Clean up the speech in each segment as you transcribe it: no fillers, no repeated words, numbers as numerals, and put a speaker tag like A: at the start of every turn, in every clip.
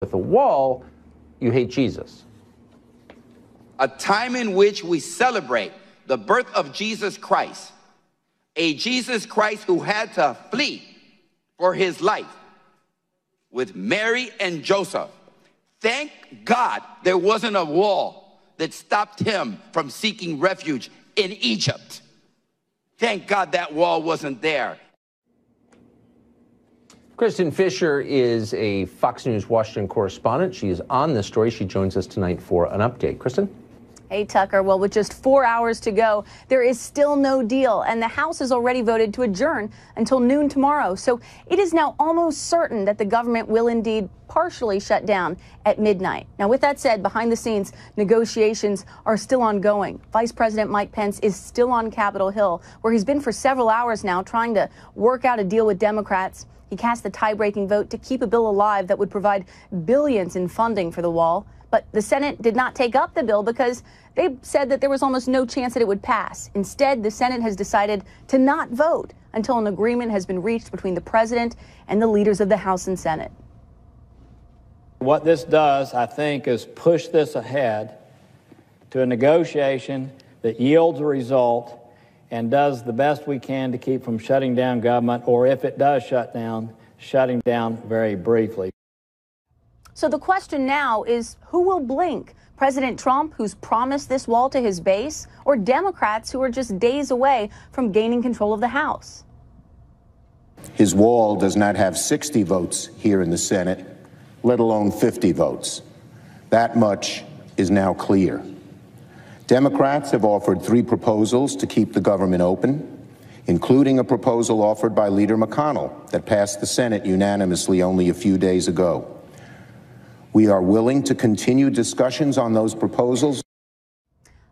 A: with a wall, you hate Jesus.
B: A time in which we celebrate the birth of Jesus Christ, a Jesus Christ who had to flee for his life with Mary and Joseph. Thank God there wasn't a wall that stopped him from seeking refuge in Egypt. Thank God that wall wasn't there.
A: Kristen Fisher is a Fox News Washington correspondent. She is on this story. She joins us tonight for an update. Kristen?
C: Hey, Tucker. Well, with just 4 hours to go, there is still no deal, and the House has already voted to adjourn until noon tomorrow. So it is now almost certain that the government will indeed partially shut down at midnight. Now, with that said, behind the scenes, negotiations are still ongoing. Vice President Mike Pence is still on Capitol Hill, where he's been for several hours now trying to work out a deal with Democrats. He cast the tie-breaking vote to keep a bill alive that would provide billions in funding for the wall. But the Senate did not take up the bill because they said that there was almost no chance that it would pass. Instead, the Senate has decided to not vote until an agreement has been reached between the president and the leaders of the House and Senate.
D: What this does, I think, is push this ahead to a negotiation that yields a result and does the best we can to keep from shutting down government, or if it does shut down, shutting down very briefly.
C: So the question now is, who will blink? President Trump, who's promised this wall to his base, or Democrats who are just days away from gaining control of the House?
E: His wall does not have 60 votes here in the Senate, let alone 50 votes. That much is now clear. Democrats have offered 3 proposals to keep the government open, including a proposal offered by Leader McConnell that passed the Senate unanimously only a few days ago. We are willing to continue discussions on those proposals.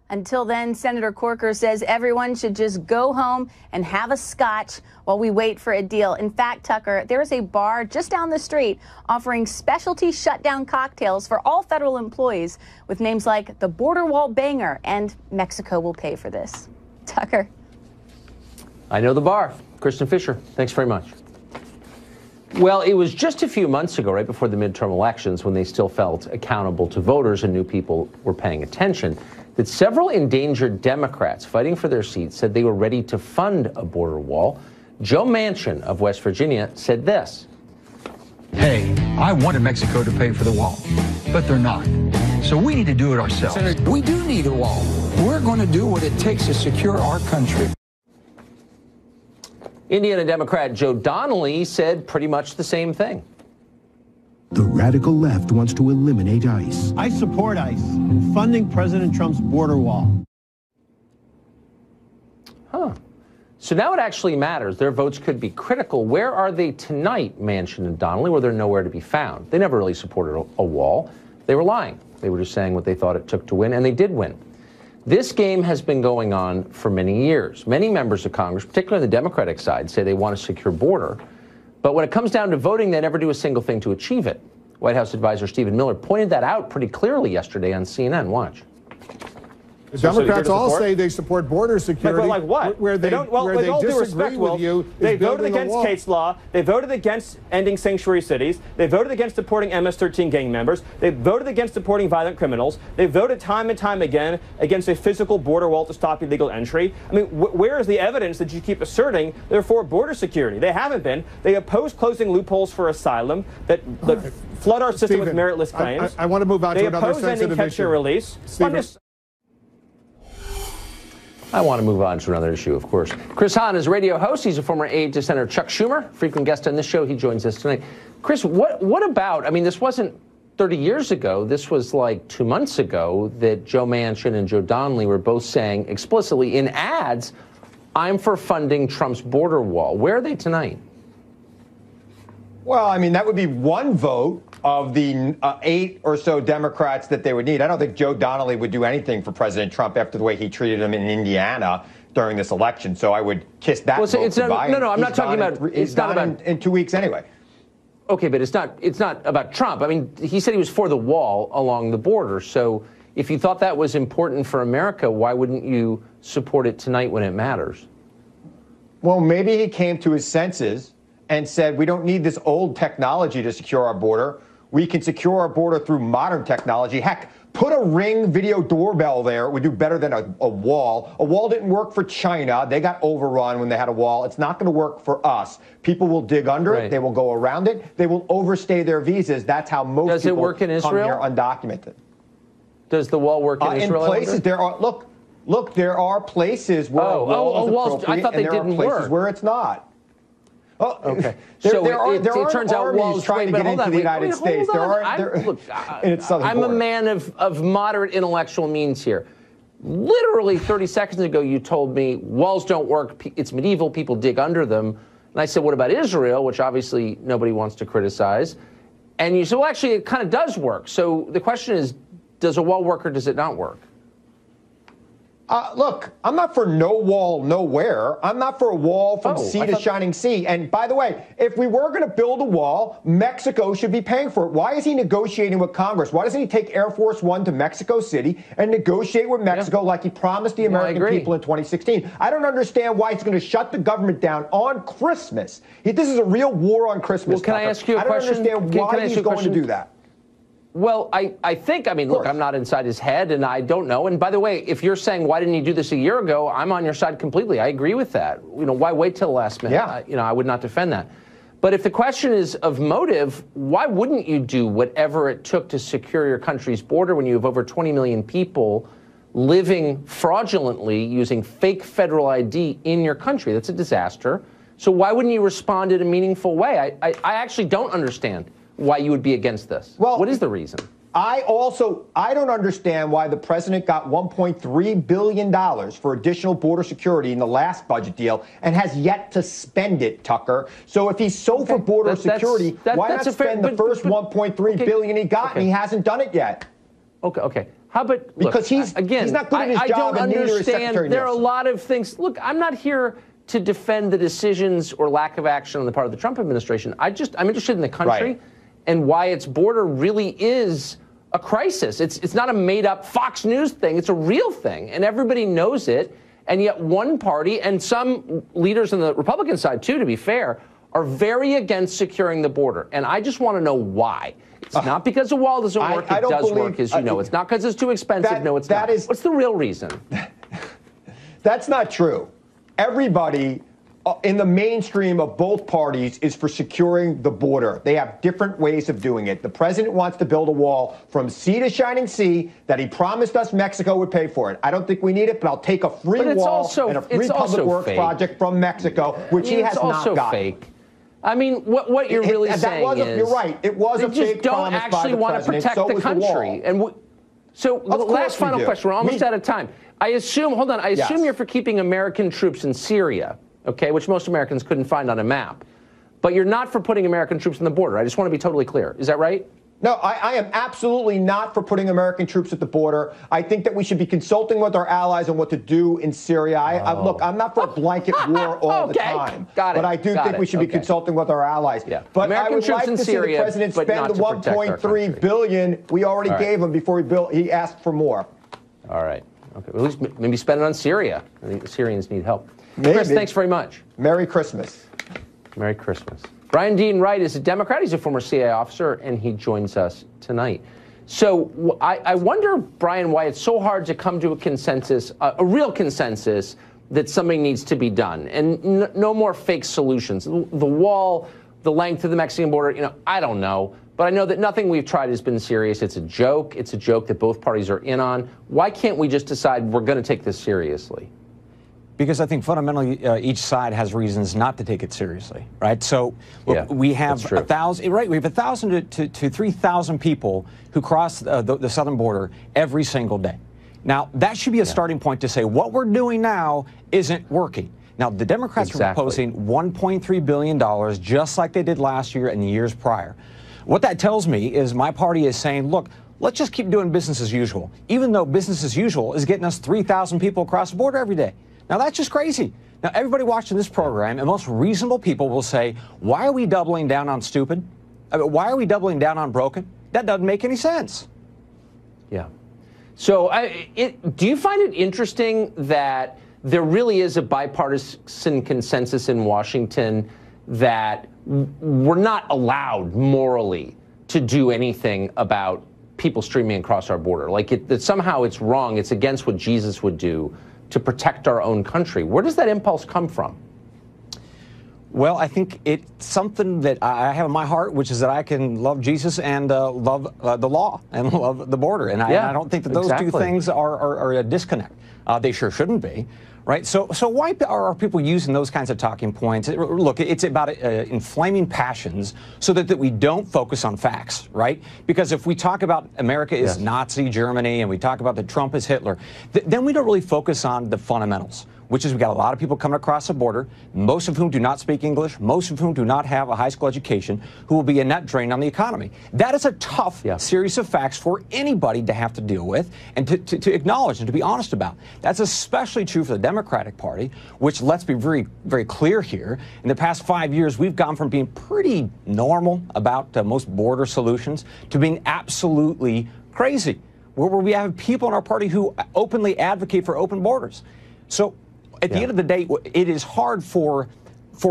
C: Until then, Senator Corker says everyone should just go home and have a scotch while we wait for a deal. In fact, Tucker, there is a bar just down the street offering specialty shutdown cocktails for all federal employees with names like the Border Wall Banger, and Mexico will pay for this. Tucker.
A: I know the bar. Kristen Fisher, thanks very much. Well, it was just a few months ago, right before the midterm elections, when they still felt accountable to voters and knew people were paying attention, that several endangered Democrats fighting for their seats said they were ready to fund a border wall. Joe Manchin of West Virginia said this.
F: Hey, I wanted Mexico to pay for the wall, but they're not. So we need to do it ourselves. Senator, we do need a wall. We're going to do what it takes to secure our country.
A: Indiana Democrat Joe Donnelly said pretty much the same thing.
G: The radical left wants to eliminate ICE.
H: I support ICE in funding President Trump's border wall.
A: Huh. So now it actually matters. Their votes could be critical. Where are they tonight, Manchin and Donnelly, where they're nowhere to be found? They never really supported a wall. They were lying. They were just saying what they thought it took to win, and they did win. This game has been going on for many years. Many members of Congress, particularly the Democratic side, say they want a secure border. But when it comes down to voting, they never do a single thing to achieve it. White House advisor Stephen Miller pointed that out pretty clearly yesterday on CNN. Watch.
I: The Democrats all say they support border security.
J: But like what?
I: Where they,
J: don't, well,
I: where
J: with
I: they
J: all due
I: disagree
J: respect,
I: with you
J: they
I: is
J: voted
I: building a
J: against
I: wall.
J: Kate's law. They voted against ending sanctuary cities. They voted against deporting MS-13 gang members. They voted against deporting violent criminals. They voted time and time again against a physical border wall to stop illegal entry. I mean, where is the evidence that you keep asserting they're for border security? They haven't been. They oppose closing loopholes for asylum that flood our system with meritless claims.
I: I want to move on to another sensitive issue.
J: They oppose ending catch and release.
A: I want to move on to another issue, of course. Chris Hahn is a radio host. He's a former aide to Senator Chuck Schumer, frequent guest on this show. He joins us tonight. Chris, what about, I mean, this wasn't 30 years ago. This was like 2 months ago that Joe Manchin and Joe Donnelly were both saying explicitly in ads, I'm for funding Trump's border wall. Where are they tonight?
K: Well, I mean, that would be one vote of the 8 or so Democrats that they would need. I don't think Joe Donnelly would do anything for President Trump after the way he treated him in Indiana during this election. So I would kiss that vote goodbye.
A: No, I'm not talking about.
K: It's not about in 2 weeks anyway.
A: Okay, but it's not about Trump. I mean, he said he was for the wall along the border. So if you thought that was important for America, why wouldn't you support it tonight when it matters?
K: Well, maybe he came to his senses and said, we don't need this old technology to secure our border. We can secure our border through modern technology. Heck, put a Ring video doorbell there. It would do better than a wall. A wall didn't work for China. They got overrun when they had a wall. It's not going to work for us. People will dig under it. They will go around it. They will overstay their visas. That's how most people
A: work in
K: come
A: Israel?
K: here undocumented.
A: Does the wall work in Israel?
K: In places, there are, look, there are places where a wall is appropriate,
A: I thought they
K: and there
A: didn't
K: are places
A: work.
K: where it's not. Oh,
A: okay.
K: There turns out walls trying to get into the United States.
A: Look,
K: I'm
A: a man of moderate intellectual means here. Literally 30 seconds ago, you told me walls don't work. It's medieval. People dig under them. And I said, what about Israel, which obviously nobody wants to criticize? And you said, well, actually, it kind of does work. So the question is, does a wall work or does it not work?
K: Look, I'm not for no wall nowhere. I'm not for a wall from sea to shining sea. And by the way, if we were going to build a wall, Mexico should be paying for it. Why is he negotiating with Congress? Why doesn't he take Air Force One to Mexico City and negotiate with Mexico like he promised the American people in 2016? I don't understand why he's going to shut the government down on Christmas. This is a real war on Christmas.
A: Well, can I ask you a question?
K: I don't understand why he's going to do that.
A: Well, I think, look, I'm not inside his head, and I don't know. And by the way, if you're saying, why didn't he do this a year ago, I'm on your side completely. I agree with that. Why wait till the last minute?
K: Yeah.
A: I would not defend that. But if the question is of motive, why wouldn't you do whatever it took to secure your country's border when you have over 20 million people living fraudulently using fake federal ID in your country? That's a disaster. So why wouldn't you respond in a meaningful way? I actually don't understand why you would be against this. Well, what is the reason?
K: I don't understand why the president got $1.3 billion for additional border security in the last budget deal and has yet to spend it, Tucker. So if he's so for border security, why not spend the first $1.3 billion he got, and he hasn't done it yet?
A: Okay. How about,
K: because he's not good at his job, and neither is Secretary
A: There are a
K: Nielsen.
A: lot of things. Look, I'm not here to defend the decisions or lack of action on the part of the Trump administration. I'm interested in the country and why its border really is a crisis. It's not a made-up Fox News thing. It's a real thing, and everybody knows it. And yet one party, and some leaders on the Republican side, too, to be fair, are very against securing the border. And I just want to know why. It's not because the wall doesn't work. It does work, as you know. It's not because it's too expensive. No, it's not. What's the real reason?
K: That's not true. Everybody in the mainstream of both parties is for securing the border. They have different ways of doing it. The president wants to build a wall from sea to shining sea that he promised us Mexico would pay for it. I don't think we need it, but I'll take a free wall and a free public works project from Mexico, which he has not got.
A: It's also fake. What you're really saying is...
K: You're right. It was a fake promise by the president. They just don't actually want to protect the country. And
A: so the last final question. We're almost out of time. I assume you're for keeping American troops in Syria. Okay, which most Americans couldn't find on a map. But you're not for putting American troops on the border. I just want to be totally clear. Is that right?
K: No, I am absolutely not for putting American troops at the border. I think that we should be consulting with our allies on what to do in Syria. Look, I'm not for a blanket war all the time.
A: Got it.
K: But I do think we should be consulting with our allies.
A: Yeah.
K: But
A: American
K: I would
A: troops
K: like
A: in
K: to
A: Syria,
K: see the president spend the $1.3 billion we already gave him before he asked for more.
A: All right. Okay. Well, at least maybe spend it on Syria. I think the Syrians need help.
K: Maybe.
A: Chris, thanks very much.
K: Merry Christmas.
A: Merry Christmas. Brian Dean Wright is a Democrat. He's a former CIA officer, and he joins us tonight. So I wonder, Brian, why it's so hard to come to a consensus, a real consensus, that something needs to be done, and no more fake solutions. The wall, the length of the Mexican border, I don't know. But I know that nothing we've tried has been serious. It's a joke. It's a joke that both parties are in on. Why can't we just decide we're going to take this seriously?
L: Because I think fundamentally each side has reasons not to take it seriously, right? So we have 1,000, right? We have 1,000 to 3,000 people who cross the southern border every single day. Now that should be a starting point to say what we're doing now isn't working. Now the Democrats are proposing $1.3 billion, just like they did last year and the years prior. What that tells me is my party is saying, look, let's just keep doing business as usual, even though business as usual is getting us 3,000 people across the border every day. Now, that's just crazy. Now, everybody watching this program, and most reasonable people will say, why are we doubling down on stupid? Why are we doubling down on broken? That doesn't make any sense.
A: Yeah. So do you find it interesting that there really is a bipartisan consensus in Washington that we're not allowed morally to do anything about people streaming across our border. Like that somehow it's wrong. It's against what Jesus would do to protect our own country. Where does that impulse come from?
L: Well, I think it's something that I have in my heart, which is that I can love Jesus and love the law and love the border. And I don't think that those two things are a disconnect. They sure shouldn't be. Right. So why are people using those kinds of talking points? Look, it's about inflaming passions so that we don't focus on facts. Right. Because if we talk about America is Nazi Germany and we talk about that Trump is Hitler, then we don't really focus on the fundamentals, which is we've got a lot of people coming across the border, most of whom do not speak English, most of whom do not have a high school education, who will be a net drain on the economy. That is a tough series of facts for anybody to have to deal with and to acknowledge and to be honest about. That's especially true for the Democratic Party, which, let's be very, very clear here, in the past 5 years, we've gone from being pretty normal about most border solutions to being absolutely crazy, where we have people in our party who openly advocate for open borders. So at the end of the day, it is hard for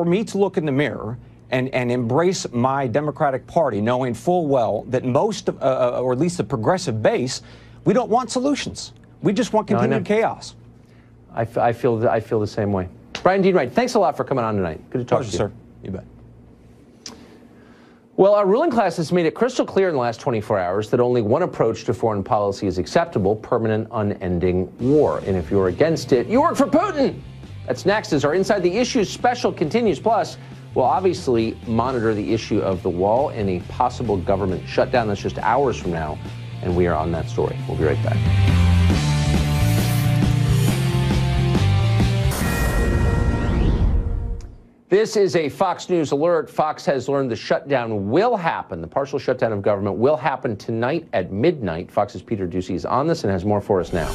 L: me to look in the mirror and embrace my Democratic Party, knowing full well that most of, or at least the progressive base, we don't want solutions. We just want continued chaos.
A: I feel the same way. Brian Dean Wright, thanks a lot for coming on tonight. Good to talk to you.
L: Sir. You bet.
A: Well, our ruling class has made it crystal clear in the last 24 hours that only one approach to foreign policy is acceptable: permanent, unending war. And if you're against it, you work for Putin. That's next as our Inside the Issues special continues. Plus, we'll obviously monitor the issue of the wall and a possible government shutdown. That's just hours from now, and we are on that story. We'll be right back. This is a Fox News alert. Fox has learned the shutdown will happen. The partial shutdown of government will happen tonight at midnight. Fox's Peter Ducey is on this and has more for us now.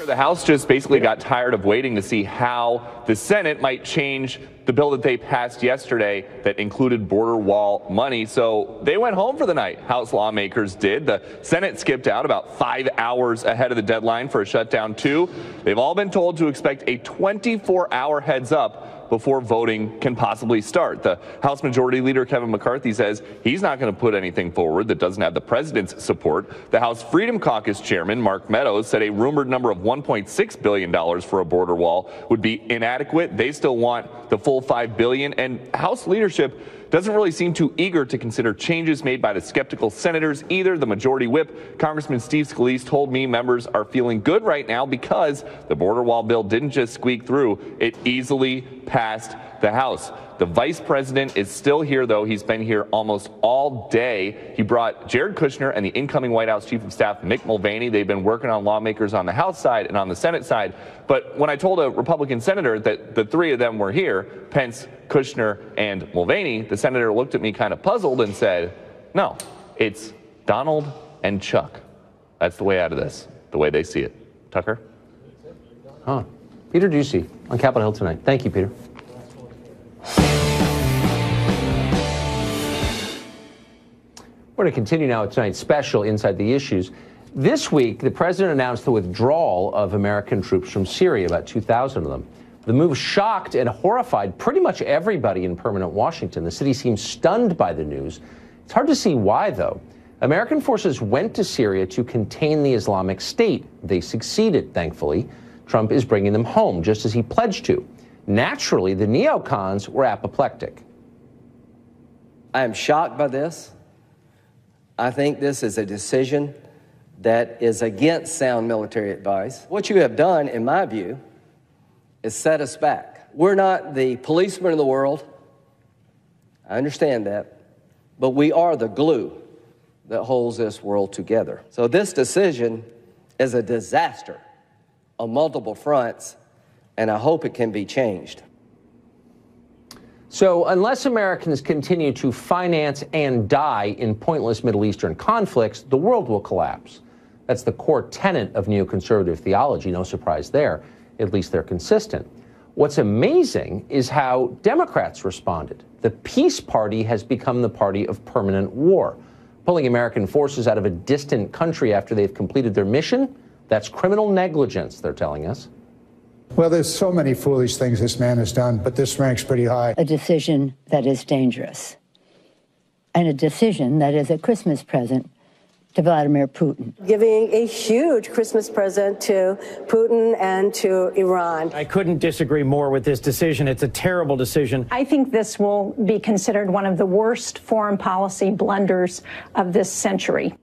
M: The House just basically got tired of waiting to see how the Senate might change the bill that they passed yesterday that included border wall money. So they went home for the night. House lawmakers did. The Senate skipped out about 5 hours ahead of the deadline for a shutdown, too. They've all been told to expect a 24-hour heads up before voting can possibly start. The House Majority Leader Kevin McCarthy says he's not going to put anything forward that doesn't have the president's support. The House Freedom Caucus chairman, Mark Meadows, said a rumored number of $1.6 billion for a border wall would be inadequate. They still want the full $5 billion, and House leadership doesn't really seem too eager to consider changes made by the skeptical senators either. The Majority Whip, Congressman Steve Scalise, told me members are feeling good right now because the border wall bill didn't just squeak through, it easily passed the House. The vice president is still here, though. He's been here almost all day. He brought Jared Kushner and the incoming White House Chief of Staff, Mick Mulvaney. They've been working on lawmakers on the House side and on the Senate side. But when I told a Republican senator that the three of them were here, Pence, Kushner, and Mulvaney, the senator looked at me kind of puzzled and said, no, it's Donald and Chuck. That's the way out of this, the way they see it. Tucker?
A: Huh. Peter Ducey on Capitol Hill tonight. Thank you, Peter. We're going to continue now with tonight's special Inside the Issues. This week, the president announced the withdrawal of American troops from Syria, about 2,000 of them. The move shocked and horrified pretty much everybody in permanent Washington. The city seems stunned by the news. It's hard to see why, though. American forces went to Syria to contain the Islamic State. They succeeded, thankfully. Trump is bringing them home, just as he pledged to. Naturally, the neocons were apoplectic.
N: I am shocked by this. I think this is a decision that is against sound military advice. What you have done, in my view, is set us back. We're not the policemen of the world. I understand that. But we are the glue that holds this world together. So this decision is a disaster on multiple fronts, and I hope it can be changed.
A: So unless Americans continue to finance and die in pointless Middle Eastern conflicts, the world will collapse. That's the core tenet of neoconservative theology. No surprise there. At least they're consistent. What's amazing is how Democrats responded. The Peace Party has become the party of permanent war. Pulling American forces out of a distant country after they've completed their mission, that's criminal negligence, they're telling us.
O: Well, there's so many foolish things this man has done, but this ranks pretty high.
P: A decision that is dangerous. and a decision that is a Christmas present to Vladimir Putin.
Q: Giving a huge Christmas present to Putin and to Iran.
R: I couldn't disagree more with this decision. It's a terrible decision.
S: I think this will be considered one of the worst foreign policy blunders of this century.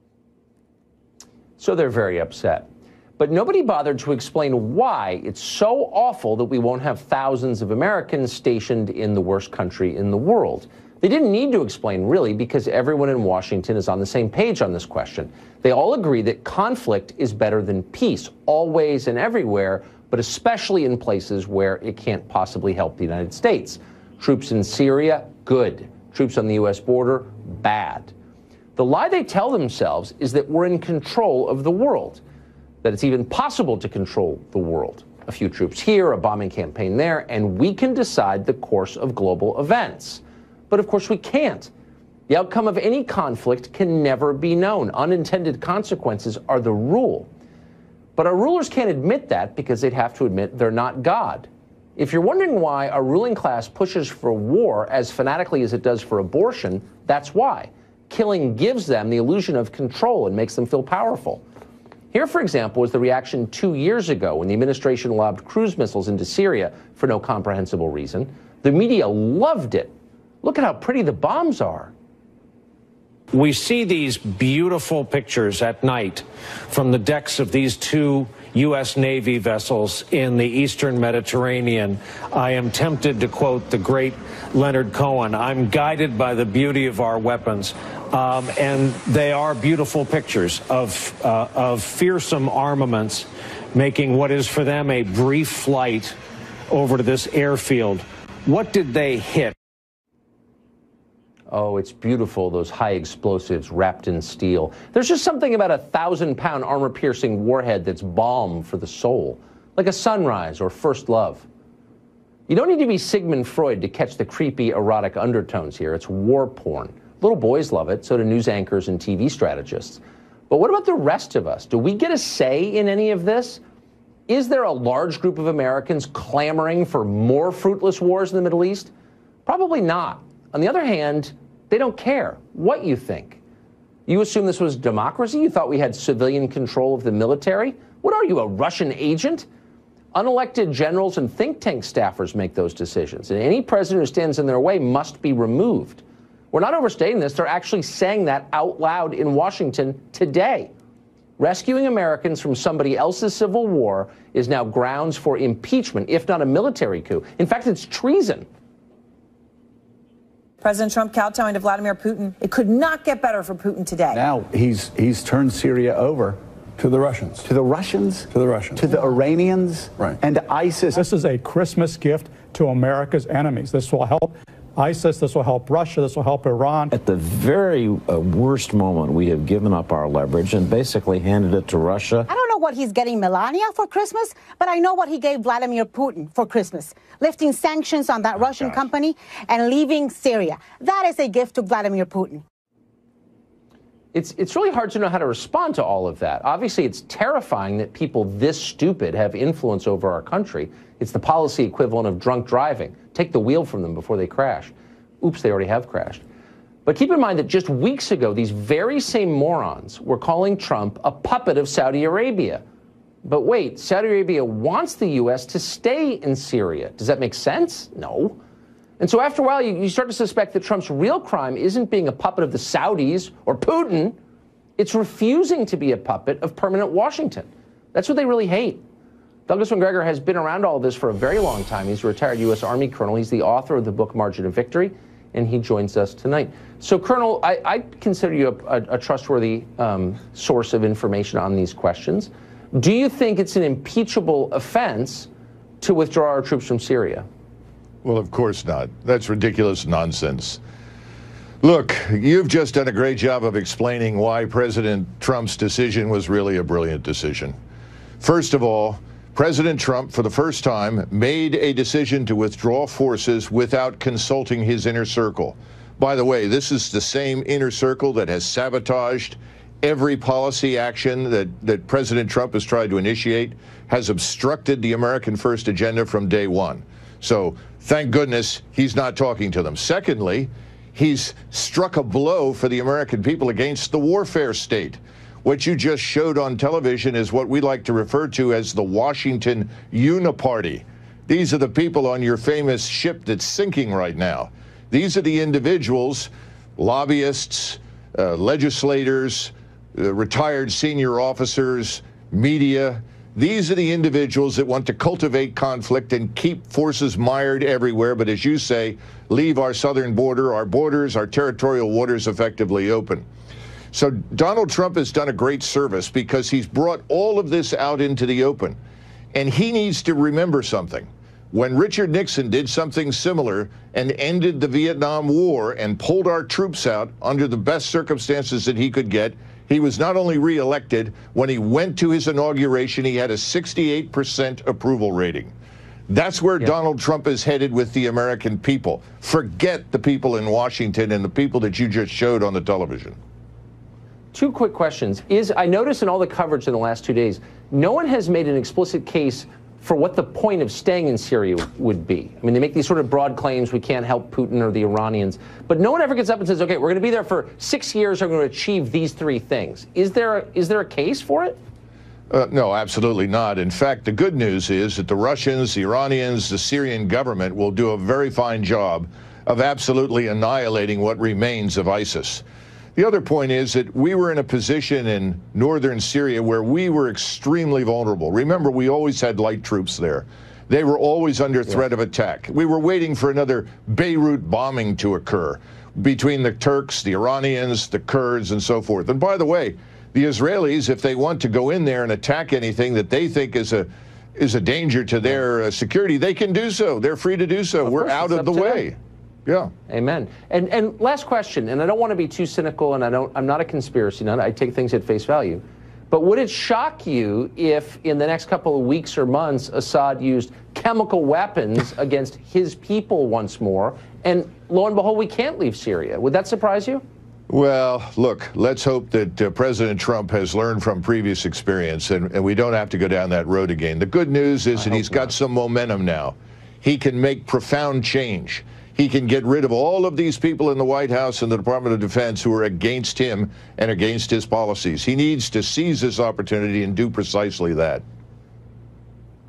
A: So they're very upset. But nobody bothered to explain why it's so awful that we won't have thousands of Americans stationed in the worst country in the world. They didn't need to explain, really, because everyone in Washington is on the same page on this question. They all agree that conflict is better than peace, always and everywhere, but especially in places where it can't possibly help the United States. Troops in Syria, good. Troops on the U.S. border, bad. The lie they tell themselves is that we're in control of the world, that it's even possible to control the world. A few troops here, a bombing campaign there, and we can decide the course of global events. But of course we can't. The outcome of any conflict can never be known. Unintended consequences are the rule. But our rulers can't admit that because they'd have to admit they're not God. If you're wondering why our ruling class pushes for war as fanatically as it does for abortion, that's why. Killing gives them the illusion of control and makes them feel powerful. Here, for example, was the reaction 2 years ago when the administration lobbed cruise missiles into Syria for no comprehensible reason. The media loved it. Look at how pretty the bombs are.
R: We see these beautiful pictures at night from the decks of these two U.S. Navy vessels in the eastern Mediterranean. I am tempted to quote the great Leonard Cohen, "I'm guided by the beauty of our weapons." And they are beautiful pictures of fearsome armaments making what is for them a brief flight over to this airfield. What did they hit?
A: Oh, it's beautiful, those high explosives wrapped in steel. There's just something about a 1,000-pound armor-piercing warhead that's balm for the soul, like a sunrise or first love. You don't need to be Sigmund Freud to catch the creepy, erotic undertones here. It's war porn. Little boys love it, so do news anchors and TV strategists. But what about the rest of us? Do we get a say in any of this? Is there a large group of Americans clamoring for more fruitless wars in the Middle East? Probably not. On the other hand, they don't care what you think. You assume this was democracy? You thought we had civilian control of the military? What are you, a Russian agent? Unelected generals and think tank staffers make those decisions, and any president who stands in their way must be removed. We're not overstating this. They're actually saying that out loud in Washington today. Rescuing Americans from somebody else's civil war is now grounds for impeachment, if not a military coup. In fact, it's treason.
T: President Trump kowtowing to Vladimir Putin. It could not get better for Putin today.
U: Now he's turned Syria over
I: to the Russians.
U: To the Russians?
I: To the Russians.
U: To the Iranians?
I: Right.
U: And to ISIS.
V: This is a Christmas gift to America's enemies. This will help ISIS, this will help Russia, this will help Iran.
W: At the very worst moment, we have given up our leverage and basically handed it to Russia.
X: I don't know what he's getting Melania for Christmas, but I know what he gave Vladimir Putin for Christmas. Lifting sanctions on that Russian company and leaving Syria. That is a gift to Vladimir Putin.
A: It's really hard to know how to respond to all of that. Obviously, it's terrifying that people this stupid have influence over our country. It's the policy equivalent of drunk driving. Take the wheel from them before they crash. Oops, they already have crashed. But keep in mind that just weeks ago, these very same morons were calling Trump a puppet of Saudi Arabia. But wait, Saudi Arabia wants the U.S. to stay in Syria. Does that make sense? No. And so after a while, you start to suspect that Trump's real crime isn't being a puppet of the Saudis or Putin. It's refusing to be a puppet of permanent Washington. That's what they really hate. Douglas McGregor has been around all of this for a very long time. He's a retired U.S. Army colonel. He's the author of the book Margin of Victory, and he joins us tonight. So, Colonel, I consider you a trustworthy source of information on these questions. Do you think it's an impeachable offense to withdraw our troops from Syria?
Y: Well, of course not. That's ridiculous nonsense. Look, you've just done a great job of explaining why President Trump's decision was really a brilliant decision. First of all, President Trump, for the first time, made a decision to withdraw forces without consulting his inner circle. By the way, this is the same inner circle that has sabotaged every policy action that President Trump has tried to initiate, has obstructed the American First agenda from day one. So thank goodness he's not talking to them. Secondly, He's struck a blow for the American people against the warfare state. What you just showed on television is what we like to refer to as the Washington Uniparty. These are the people on your famous ship that's sinking right now. These are the individuals, lobbyists, legislators, retired senior officers, media. These are the individuals that want to cultivate conflict and keep forces mired everywhere, but as you say, leave our southern border, our borders, our territorial waters effectively open. So Donald Trump has done a great service because he's brought all of this out into the open. And he needs to remember something. When Richard Nixon did something similar and ended the Vietnam War and pulled our troops out under the best circumstances that he could get, he was not only reelected, when he went to his inauguration, he had a 68% approval rating. That's where Donald Trump is headed with the American people. Forget the people in Washington and the people that you just showed on the television.
A: Two quick questions. I noticed in all the coverage in the last 2 days, no one has made an explicit case for what the point of staying in Syria would be. I mean, they make these sort of broad claims, we can't help Putin or the Iranians, but no one ever gets up and says, okay, we're going to be there for 6 years, we're going to achieve these 3 things. Is there a case for it?
Y: No, absolutely not. In fact, the good news is that the Russians, the Iranians, the Syrian government will do a very fine job of absolutely annihilating what remains of ISIS. The other point is that we were in a position in northern Syria where we were extremely vulnerable. Remember, we always had light troops there. They were always under threat of attack. We were waiting for another Beirut bombing to occur between the Turks, the Iranians, the Kurds, and so forth. And by the way, the Israelis, if they want to go in there and attack anything that they think is a danger to their security, they can do so. They're free to do so. We're out of the way. Yeah.
A: Amen. And last question, and I don't want to be too cynical, and I'm not a conspiracy nut. I take things at face value. But would it shock you if in the next couple of weeks or months, Assad used chemical weapons against his people once more, and lo and behold, we can't leave Syria? Would that surprise you?
Y: Well, look, let's hope that President Trump has learned from previous experience, and we don't have to go down that road again. The good news is that he's got some momentum now. He can make profound change. He can get rid of all of these people in the White House and the Department of Defense who are against him and against his policies. He needs to seize this opportunity and do precisely that.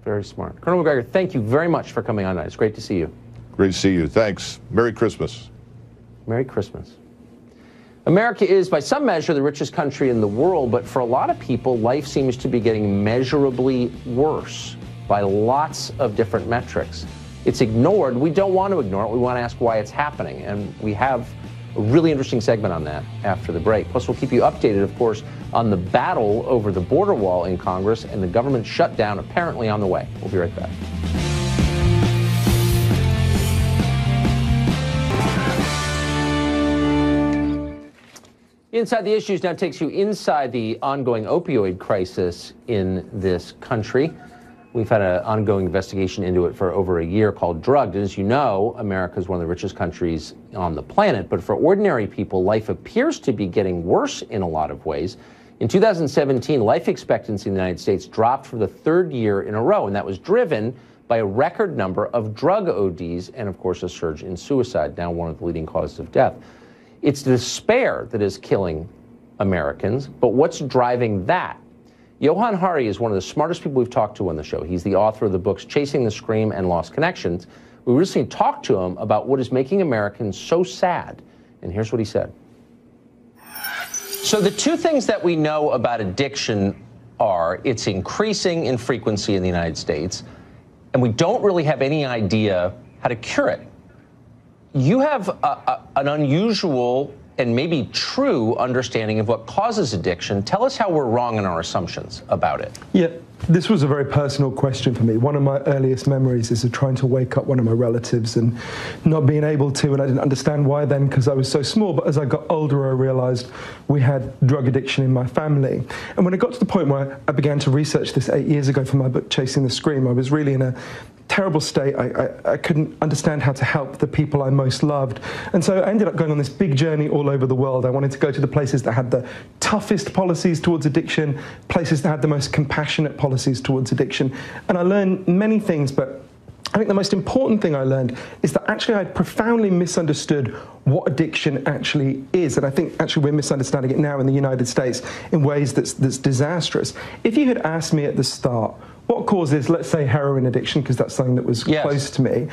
A: Very smart. Colonel McGregor, thank you very much for coming on tonight. It's great to see you.
Y: Great to see you. Thanks. Merry Christmas.
A: Merry Christmas. America is, by some measure, the richest country in the world, but for a lot of people, life seems to be getting measurably worse by lots of different metrics. It's ignored. We don't want to ignore it. We want to ask why it's happening. And we have a really interesting segment on that after the break. Plus, we'll keep you updated, of course, on the battle over the border wall in Congress and the government shutdown apparently on the way. We'll be right back. Inside the Issues now takes you inside the ongoing opioid crisis in this country. We've had an ongoing investigation into it for over a year called Drugged. And as you know, America is one of the richest countries on the planet. But for ordinary people, life appears to be getting worse in a lot of ways. In 2017, life expectancy in the United States dropped for the 3rd year in a row. And that was driven by a record number of drug ODs and, of course, a surge in suicide, now one of the leading causes of death. It's despair that is killing Americans. But what's driving that? Johan Hari is one of the smartest people we've talked to on the show. He's the author of the books Chasing the Scream and Lost Connections. We recently talked to him about what is making Americans so sad. And here's what he said. So the 2 things that we know about addiction are it's increasing in frequency in the United States, and we don't really have any idea how to cure it. You have an unusual and maybe true understanding of what causes addiction. Tell us how we're wrong in our assumptions about it.
B: Yeah, this was a very personal question for me. One of my earliest memories is of trying to wake up one of my relatives and not being able to, and I didn't understand why then because I was so small, but as I got older I realized we had drug addiction in my family. And when it got to the point where I began to research this 8 years ago for my book Chasing the Scream, I was really in a terrible state. I couldn't understand how to help the people I most loved. And so I ended up going on this big journey all over the world. I wanted to go to the places that had the toughest policies towards addiction, places that had the most compassionate policies towards addiction. And I learned many things, but I think the most important thing I learned is that actually I'd profoundly misunderstood what addiction actually is. And I think actually we're misunderstanding it now in the United States in ways that's disastrous. If you had asked me at the start, what causes, let's say, heroin addiction, because that's something that was close to me,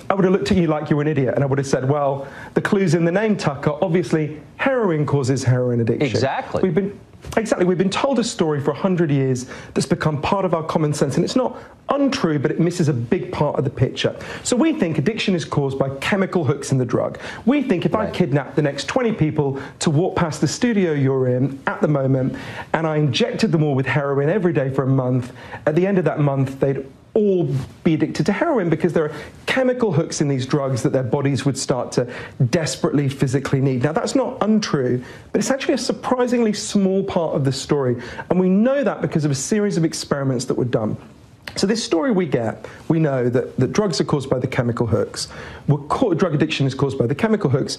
B: I would have looked at you like you were an idiot, and I would have said, well, the clue's in the name, Tucker. Obviously, heroin causes heroin addiction.
A: Exactly.
B: We've been told a story for 100 years that's become part of our common sense, and it's not untrue, but it misses a big part of the picture. So we think addiction is caused by chemical hooks in the drug. We think if I kidnapped the next 20 people to walk past the studio you're in at the moment, and I injected them all with heroin every day for a month, at the end of that month, they'd all be addicted to heroin because there are chemical hooks in these drugs that their bodies would start to desperately physically need. Now, that's not untrue, but it's actually a surprisingly small part of the story. And we know that because of a series of experiments that were done. So this story we know that drugs are caused by the chemical hooks. Drug addiction is caused by the chemical hooks.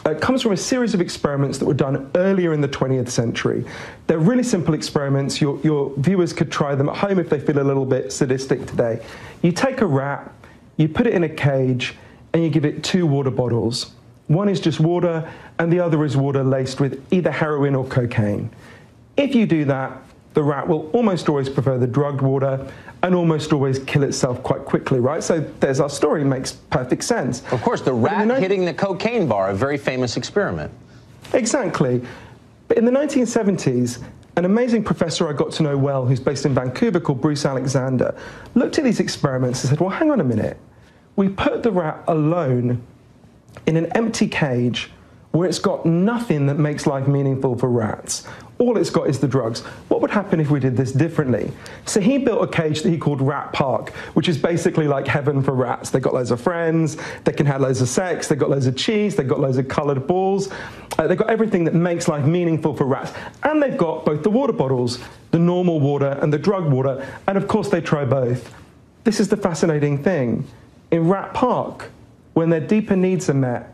B: It comes from a series of experiments that were done earlier in the 20th century. They're really simple experiments. Your viewers could try them at home if they feel a little bit sadistic today. You take a rat, you put it in a cage, and you give it 2 water bottles. One is just water, and the other is water laced with either heroin or cocaine. If you do that, the rat will almost always prefer the drugged water and almost always kill itself quite quickly, right? So there's our story, makes perfect sense.
A: Of course, the rat hitting the cocaine bar, a very famous experiment.
B: Exactly. But in the 1970s, an amazing professor I got to know well, who's based in Vancouver, called Bruce Alexander, looked at these experiments and said, well, hang on a minute. We put the rat alone in an empty cage where it's got nothing that makes life meaningful for rats. All it's got is the drugs. What would happen if we did this differently? So he built a cage that he called Rat Park, which is basically like heaven for rats. They've got loads of friends, they can have loads of sex, they've got loads of cheese, they've got loads of coloured balls. They've got everything that makes life meaningful for rats. And they've got both the water bottles, the normal water and the drug water, and of course they try both. This is the fascinating thing. In Rat Park, when their deeper needs are met,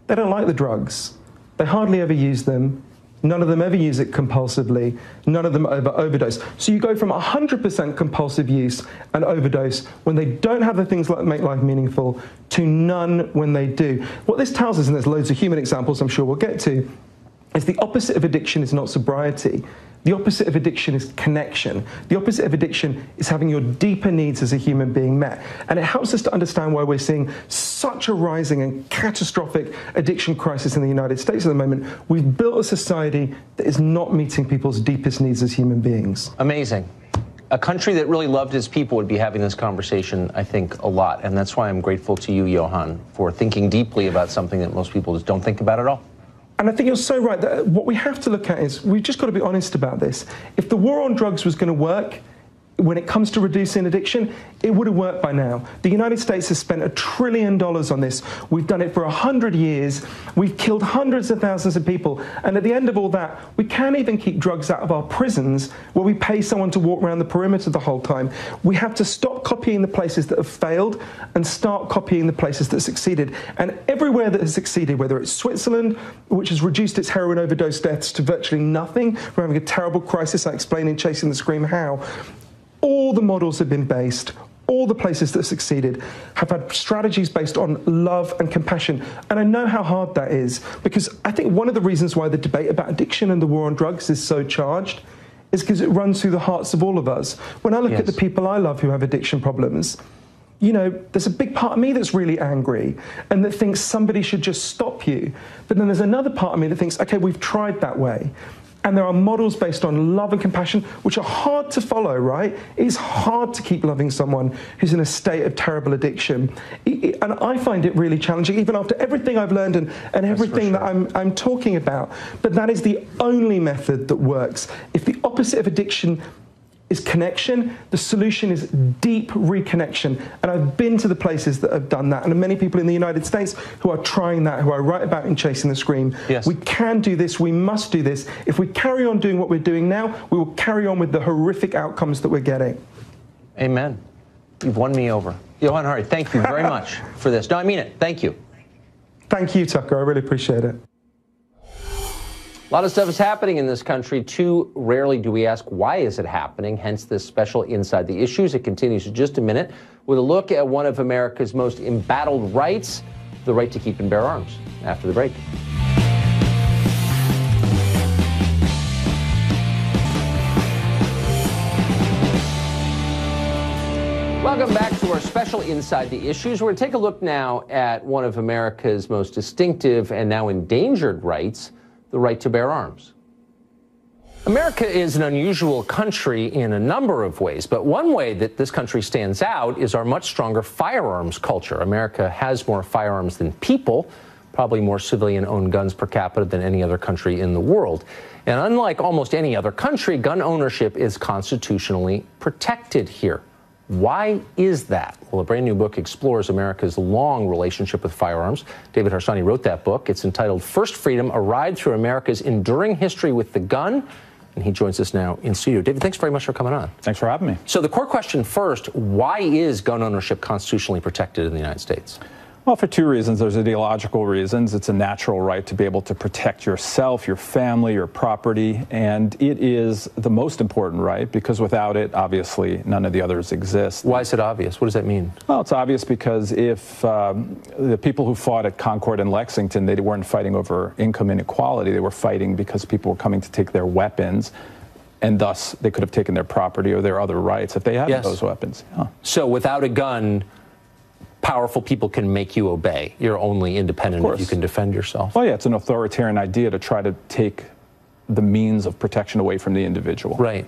B: they don't like the drugs. They hardly ever use them. None of them ever use it compulsively. None of them overdose. So you go from 100% compulsive use and overdose when they don't have the things that make life meaningful to none when they do. What this tells us, and there's loads of human examples I'm sure we'll get to, is the opposite of addiction is not sobriety. The opposite of addiction is connection. The opposite of addiction is having your deeper needs as a human being met. And it helps us to understand why we're seeing such a rising and catastrophic addiction crisis in the United States at the moment. We've built a society that is not meeting people's deepest needs as human beings.
A: Amazing. A country that really loved its people would be having this conversation, I think, a lot. And that's why I'm grateful to you, Johan, for thinking deeply about something that most people just don't think about at all.
B: And I think you're so right that what we have to look at is we've just got to be honest about this. If the war on drugs was going to work, when it comes to reducing addiction, it would have worked by now. The United States has spent $1 trillion on this. We've done it for 100 years. We've killed hundreds of thousands of people. And at the end of all that, we can't even keep drugs out of our prisons where we pay someone to walk around the perimeter the whole time. We have to stop copying the places that have failed and start copying the places that succeeded. And everywhere that has succeeded, whether it's Switzerland, which has reduced its heroin overdose deaths to virtually nothing, we're having a terrible crisis, I explain in Chasing the Scream how, all the models have been based, all the places that succeeded have had strategies based on love and compassion. And I know how hard that is, because I think one of the reasons why the debate about addiction and the war on drugs is so charged is because it runs through the hearts of all of us. When I look at the people I love who have addiction problems, you know, there's a big part of me that's really angry and that thinks somebody should just stop you. But then there's another part of me that thinks, okay, we've tried that way. And there are models based on love and compassion, which are hard to follow, right? It's hard to keep loving someone who's in a state of terrible addiction. And I find it really challenging, even after everything I've learned and everything that I'm talking about. But that is the only method that works. If the opposite of addiction is connection, the solution is deep reconnection. And I've been to the places that have done that. And many people in the United States who are trying that, who I write about in Chasing the Scream. Yes. We can do this, we must do this. If we carry on doing what we're doing now, we will carry on with the horrific outcomes that we're getting.
A: Amen. You've won me over. Johan Hari, thank you very much for this. No, I mean it. Thank you.
B: Thank you, Tucker. I really appreciate it.
A: A lot of stuff is happening in this country. Too rarely do we ask, why is it happening? Hence this special Inside the Issues. It continues in just a minute. with a look at one of America's most embattled rights, the right to keep and bear arms. After the break. Welcome back to our special Inside the Issues. We're going to take a look now at one of America's most distinctive and now endangered rights, the right to bear arms. America is an unusual country in a number of ways, but one way that this country stands out is our much stronger firearms culture. America has more firearms than people, probably more civilian-owned guns per capita than any other country in the world. And unlike almost any other country, gun ownership is constitutionally protected here. Why is that? Well, a brand new book explores America's long relationship with firearms. David Harsanyi wrote that book. It's entitled First Freedom, A Ride Through America's Enduring History with the Gun. And he joins us now in studio. David, thanks very much for coming on.
C: Thanks for having me.
A: So the core question first, why is gun ownership constitutionally protected in the United States?
C: Well, for two reasons. There's ideological reasons. It's a natural right to be able to protect yourself, your family, your property, and it is the most important right because without it, obviously, none of the others exist.
A: Why is it obvious? What does that mean?
C: Well, it's obvious because if the people who fought at Concord and Lexington, they weren't fighting over income inequality. They were fighting because people were coming to take their weapons, and thus they could have taken their property or their other rights if they had those weapons. Yeah.
A: So without a gun, powerful people can make you obey. You're only independent if you can defend yourself.
C: Well, yeah, it's an authoritarian idea to try to take the means of protection away from the individual.
A: Right.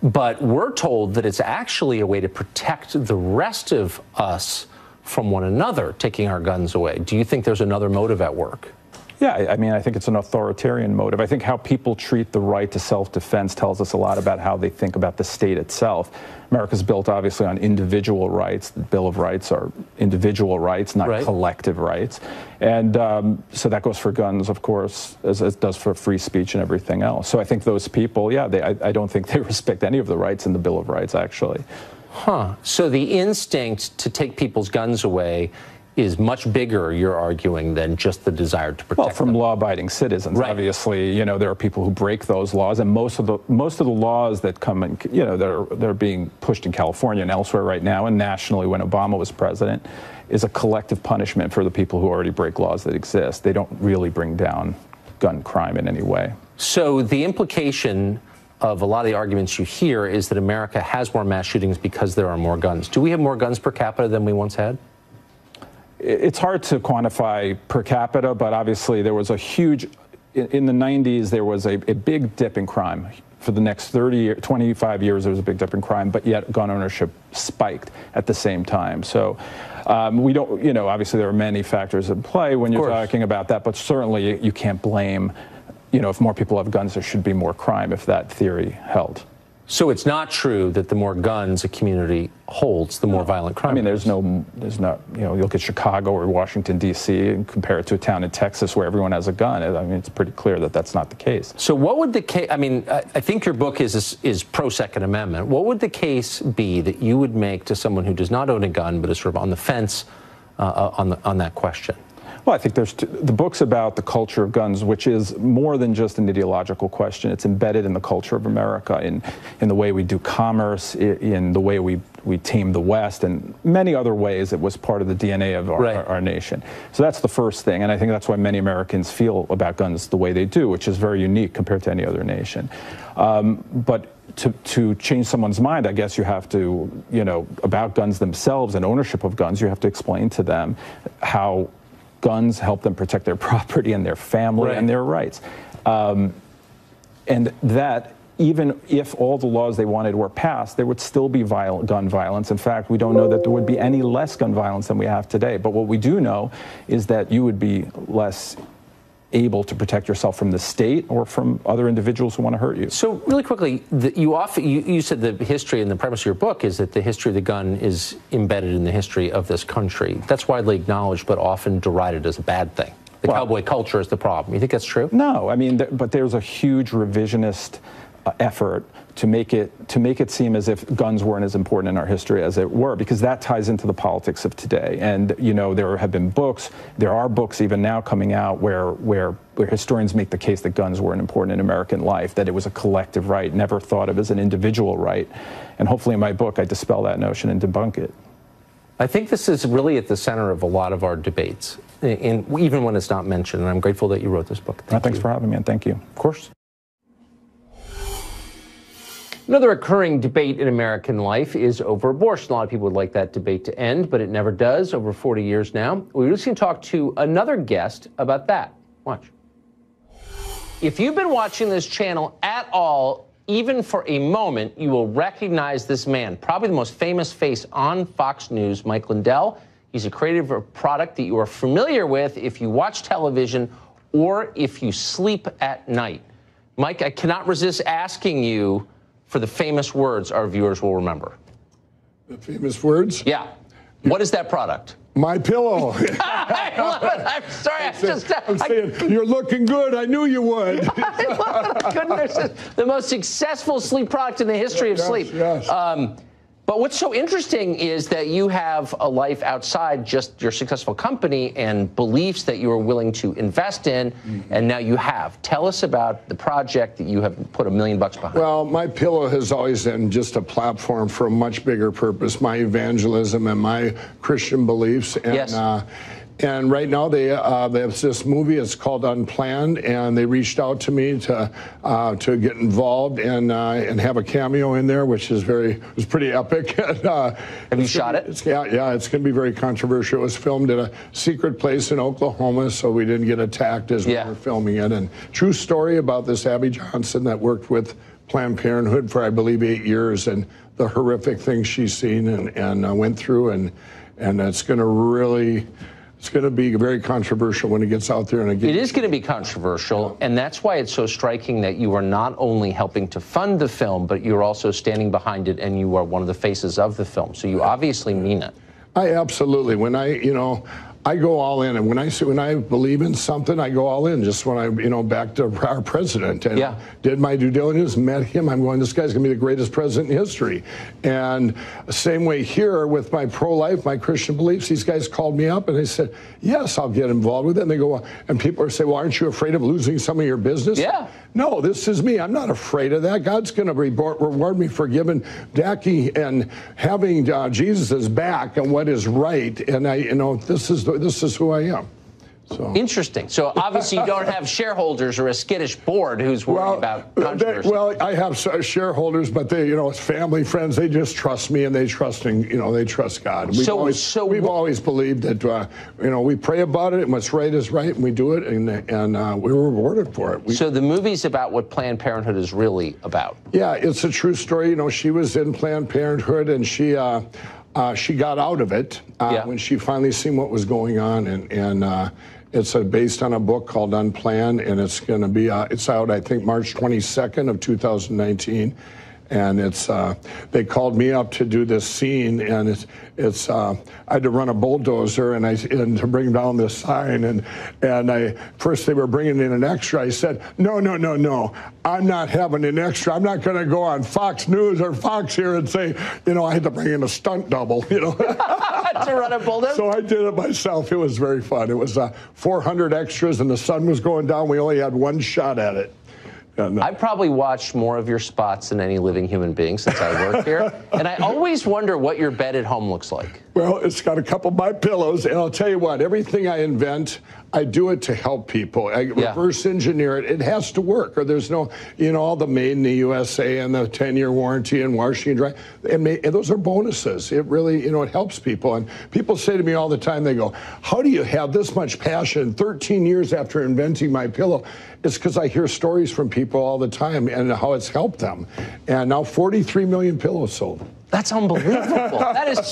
A: But we're told that it's actually a way to protect the rest of us from one another, taking our guns away. Do you think there's another motive at work?
C: Yeah, I mean, I think it's an authoritarian motive. I think how people treat the right to self-defense tells us a lot about how they think about the state itself. America's built, obviously, on individual rights. The Bill of Rights are individual rights, not collective rights. And so that goes for guns, of course, as it does for free speech and everything else. So I think those people, yeah, I don't think they respect any of the rights in the Bill of Rights, actually.
A: Huh. So the instinct to take people's guns away is much bigger, you're arguing, than just the desire to protect
C: them. Well, from law-abiding citizens, obviously, you know, there are people who break those laws, and most of the laws that come in, you know, they're being pushed in California and elsewhere right now, and nationally when Obama was president, is a collective punishment for the people who already break laws that exist. They don't really bring down gun crime in any way.
A: So the implication of a lot of the arguments you hear is that America has more mass shootings because there are more guns. Do we have more guns per capita than we once had?
C: It's hard to quantify per capita, but obviously there was a huge, in the 90s, there was a big dip in crime. For the next 25 years, there was a big dip in crime, but yet gun ownership spiked at the same time. So we don't, you know, obviously there are many factors in play when you're talking about that, but certainly you can't blame, you know, if more people have guns, there should be more crime if that theory held.
A: So it's not true that the more guns a community holds, the more violent crime.
C: I mean, there's not, you know, you look at Chicago or Washington, D.C. and compare it to a town in Texas where everyone has a gun. I mean, it's pretty clear that that's not the case.
A: So what would the case, I mean, I think your book is pro-Second Amendment. What would the case be that you would make to someone who does not own a gun but is sort of on the fence on that question?
C: Well, I think there's the book's about the culture of guns, which is more than just an ideological question. It's embedded in the culture of America, in the way we do commerce, in the way we tame the West, and many other ways. It was part of the DNA of our nation. So that's the first thing, and I think that's why many Americans feel about guns the way they do, which is very unique compared to any other nation. But to change someone's mind, I guess you have to, you know, about guns themselves and ownership of guns, you have to explain to them how guns help them protect their property and their family and their rights. And that, even if all the laws they wanted were passed, there would still be gun violence. In fact, we don't know that there would be any less gun violence than we have today. But what we do know is that you would be less able to protect yourself from the state or from other individuals who want to hurt you.
A: So really quickly, you said the history and the premise of your book is that the history of the gun is embedded in the history of this country. That's widely acknowledged, but often derided as a bad thing. The cowboy culture is the problem. You think that's true?
C: No, I mean, but there's a huge revisionist effort to make it seem as if guns weren't as important in our history as it were, because that ties into the politics of today. And you know, there have been books, there are books even now coming out where historians make the case that guns weren't important in American life, that it was a collective right, never thought of as an individual right. And hopefully in my book I dispel that notion and debunk it.
A: I think this is really at the center of a lot of our debates, even when it's not mentioned. And I'm grateful that you wrote this book.
C: Thanks for having me, and thank you.
A: Of course. Another recurring debate in American life is over abortion. A lot of people would like that debate to end, but it never does. Over 40 years now. We're just going to talk to another guest about that. Watch. If you've been watching this channel at all, even for a moment, you will recognize this man, probably the most famous face on Fox News, Mike Lindell. He's a creator of a product that you are familiar with if you watch television or if you sleep at night. Mike, I cannot resist asking you for the famous words our viewers will remember.
D: The famous words?
A: Yeah. What is that product?
D: My pillow.
A: I love it. I'm sorry.
D: I'm saying, you're looking good. I knew you would.
A: I love it. Goodness, the most successful sleep product in the history of sleep.
D: Yes.
A: But what's so interesting is that you have a life outside just your successful company and beliefs that you are willing to invest in, and now you have. Tell us about the project that you have put $1 million behind.
D: Well, My Pillow has always been just a platform for a much bigger purpose, my evangelism and my Christian beliefs. And,
A: yes.
D: And right now they have this movie. It's called Unplanned, and they reached out to me to get involved and have a cameo in there, which is was pretty epic. And,
A: have you shot it?
D: Yeah, it's going to be very controversial. It was filmed at a secret place in Oklahoma, so we didn't get attacked as we were filming it. And true story about this Abby Johnson that worked with Planned Parenthood for, I believe, 8 years, and the horrific things she's seen and went through, and it's going to really. It's going to be very controversial when it gets out there. And
A: it is going to be controversial, and that's why it's so striking that you are not only helping to fund the film, but you're also standing behind it, and you are one of the faces of the film. So you obviously mean it.
D: I absolutely. When I go all in, and when I believe in something, I go all in. Just when I, back to our president and did my due diligence, met him, I'm going, this guy's going to be the greatest president in history. And same way here with my pro-life, my Christian beliefs, these guys called me up and they said, yes, I'll get involved with it. And they go, and people are saying, well, aren't you afraid of losing some of your business?
A: Yeah.
D: No, this is me. I'm not afraid of that. God's going to reward me for giving Jackie and having Jesus' back and what is right. And this is who I am. So.
A: Interesting. So obviously you don't have shareholders or a skittish board who's worried about controversy.
D: I have shareholders, but they, it's family, friends. They just trust me, and they trust God. We've always believed that, we pray about it, and what's right is right, and we do it, and we were rewarded for it.
A: So the movie's about what Planned Parenthood is really about.
D: Yeah, it's a true story. She was in Planned Parenthood, and she got out of it when she finally seen what was going on, and it's based on a book called Unplanned, and it's going to be it's out, I think, March 22nd of 2019. And they called me up to do this scene, and I had to run a bulldozer and to bring down this sign, and first they were bringing in an extra. I said, no, I'm not having an extra. I'm not going to go on Fox News or Fox here and say, I had to bring in a stunt double,
A: to run a bulldozer.
D: So I did it myself. It was very fun. It was 400 extras, and the sun was going down. We only had one shot at it.
A: I've probably watched more of your spots than any living human being since I work here, and I always wonder what your bed at home looks like.
D: Well, it's got a couple of my pillows, and I'll tell you what, everything I invent, I do it to help people. I reverse engineer it. It has to work, or there's no, all the made in the USA and the 10-year warranty and washing and drying, and those are bonuses. It really, it helps people. And people say to me all the time, they go, how do you have this much passion 13 years after inventing My Pillow? It's because I hear stories from people all the time and how it's helped them. And now 43 million pillows sold.
A: That's unbelievable. That is so